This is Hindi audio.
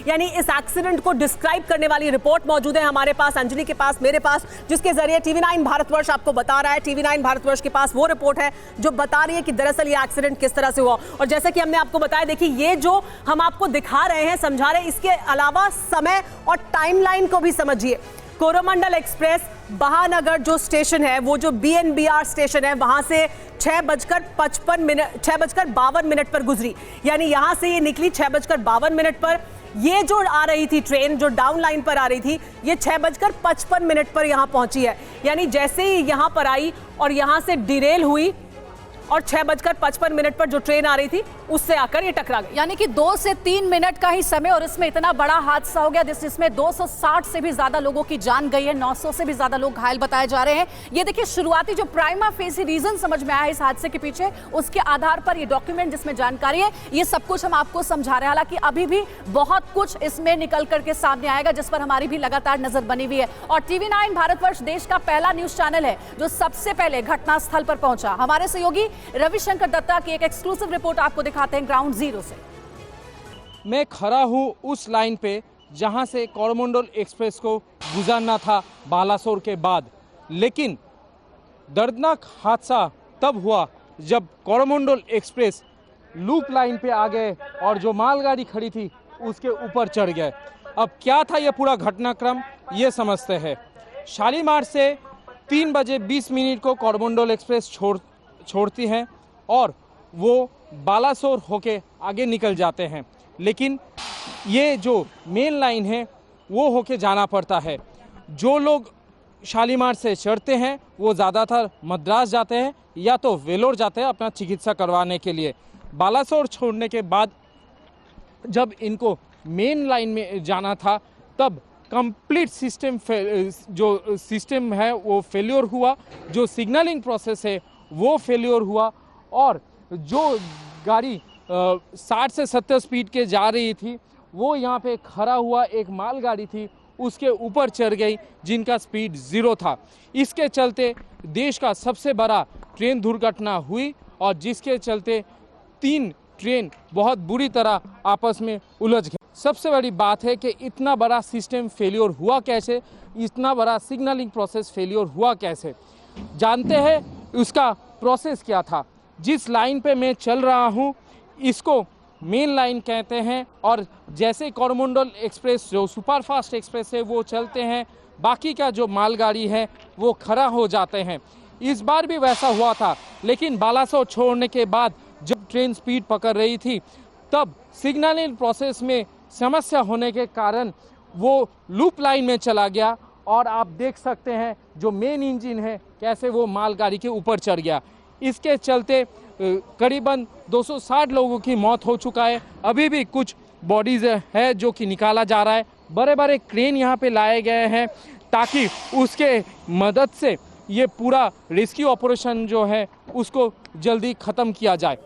यानी इस एक्सीडेंट को डिस्क्राइब करने वाली रिपोर्ट मौजूद है हमारे पास, अंजलि के पास, मेरे पास, जिसके जरिए TV9 भारतवर्ष आपको बता रहा है। TV9 भारतवर्ष के पास वो रिपोर्ट है जो बता रही है कि दरअसल ये एक्सीडेंट किस तरह से हुआ। और जैसा कि हमने आपको बताया, देखिए ये जो हम आपको दिखा रहे हैं, समझा रहे हैं, इसके अलावा समय और टाइमलाइन को भी समझिए। कोरोमंडल एक्सप्रेस बहानगर जो स्टेशन है, वो जो BNBR स्टेशन है, वहां से 6:52 पर गुजरी। यानी यहां से ये निकली 6:52 पर। ये जो आ रही थी ट्रेन, जो डाउन लाइन पर आ रही थी, ये 6:55 पर यहां पहुंची है। यानी जैसे ही यहां पर आई और यहां से डिरेल हुई और 6:55 पर जो ट्रेन आ रही थी उससे आकर ये टकरा गई। यानी कि 2 से 3 मिनट का ही समय और इसमें इतना बड़ा हादसा हो गया जिसमें 260 से भी ज्यादा लोगों की जान गई है, 900 से भी ज्यादा लोग घायल बताए जा रहे हैं। ये देखिए शुरुआती जो प्राइमा फेसी रीजन समझ में आया इस हादसे के पीछे, उसके आधार पर ये डॉक्यूमेंट जिसमें जानकारी है, ये सब कुछ हम आपको समझा रहे हैं। हालांकि अभी भी बहुत कुछ इसमें निकल करके सामने आएगा जिस पर हमारी भी लगातार नजर बनी हुई है। और TV9 भारतवर्ष देश का पहला न्यूज चैनल है जो सबसे पहले घटनास्थल पर पहुंचा। हमारे सहयोगी रविशंकर दत्ता की एक एक्सक्लूसिव रिपोर्ट आपको दिखाते हैं ग्राउंड जीरो से। मैं खड़ा हूं उस लाइन पे जहां से कोरोमंडल एक्सप्रेस को गुजरना था बालासोर के बाद, लेकिन दर्दनाक हादसा तब हुआ जब कोरोमंडल एक्सप्रेस लूप लाइन पे आ गए और जो मालगाड़ी खड़ी थी उसके ऊपर चढ़ गए। अब क्या था ये पूरा घटनाक्रम, ये समझते हैं। शालीमार से 3:20 को कोरोमंडल एक्सप्रेस छोड़ती हैं और वो बालासोर होके आगे निकल जाते हैं, लेकिन ये जो मेन लाइन है वो होके जाना पड़ता है। जो लोग शालीमार से चढ़ते हैं वो ज़्यादातर मद्रास जाते हैं या तो वेलोर जाते हैं अपना चिकित्सा करवाने के लिए। बालासोर छोड़ने के बाद जब इनको मेन लाइन में जाना था तब कंप्लीट जो सिस्टम है वो फेल्योर हुआ, जो सिग्नलिंग प्रोसेस है वो फेल्योर हुआ और जो गाड़ी 60 से 70 स्पीड के जा रही थी वो यहाँ पे खड़ा हुआ एक मालगाड़ी थी उसके ऊपर चढ़ गई जिनका स्पीड 0 था। इसके चलते देश का सबसे बड़ा ट्रेन दुर्घटना हुई और जिसके चलते 3 ट्रेन बहुत बुरी तरह आपस में उलझ गए। सबसे बड़ी बात है कि इतना बड़ा सिस्टम फेल्योर हुआ कैसे, इतना बड़ा सिग्नलिंग प्रोसेस फेल्योर हुआ कैसे। जानते हैं उसका प्रोसेस क्या था। जिस लाइन पे मैं चल रहा हूँ इसको मेन लाइन कहते हैं और जैसे कोरोमंडल एक्सप्रेस जो सुपरफास्ट एक्सप्रेस है वो चलते हैं, बाकी का जो मालगाड़ी है वो खड़ा हो जाते हैं। इस बार भी वैसा हुआ था, लेकिन बालासोर छोड़ने के बाद जब ट्रेन स्पीड पकड़ रही थी तब सिग्नलिंग प्रोसेस में समस्या होने के कारण वो लूप लाइन में चला गया और आप देख सकते हैं जो मेन इंजन है कैसे वो मालगाड़ी के ऊपर चढ़ गया। इसके चलते करीबन 260 लोगों की मौत हो चुका है। अभी भी कुछ बॉडीज है जो कि निकाला जा रहा है। बड़े बड़े क्रेन यहाँ पे लाए गए हैं ताकि उसके मदद से ये पूरा रेस्क्यू ऑपरेशन जो है उसको जल्दी ख़त्म किया जाए।